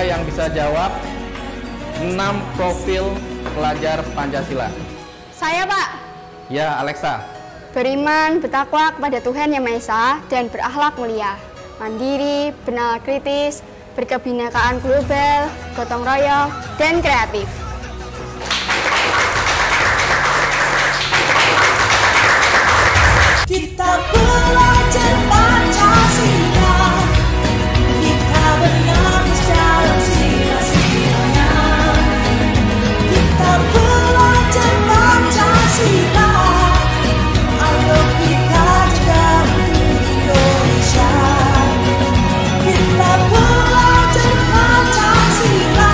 yang bisa jawab 6 profil pelajar Pancasila? Saya, Pak. Ya, Alexa. Beriman, bertakwa kepada Tuhan Yang Maha Esa, dan berakhlak mulia. Mandiri, bernalar kritis, berkebinekaan global, gotong royong, dan kreatif. Kita belajar Pancasila, kita bernafas dalam sila-silanya. Kita belajar Pancasila, ayo kita jaga Indonesia. Kita belajar Pancasila,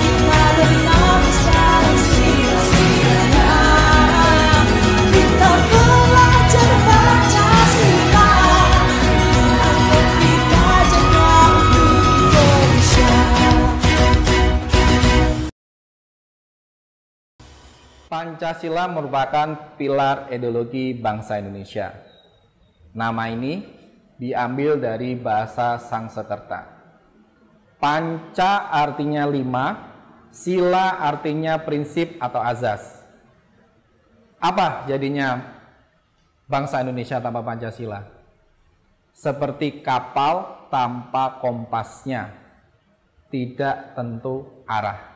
kita bernafas dalam sila-silanya. Kita belajar Pancasila, ayo kita jaga Indonesia. Pancasila merupakan pilar ideologi bangsa Indonesia. Nama ini diambil dari bahasa Sangsekerta. Panca artinya 5, sila artinya prinsip atau azas. Apa jadinya bangsa Indonesia tanpa Pancasila? Seperti kapal tanpa kompasnya, tidak tentu arah.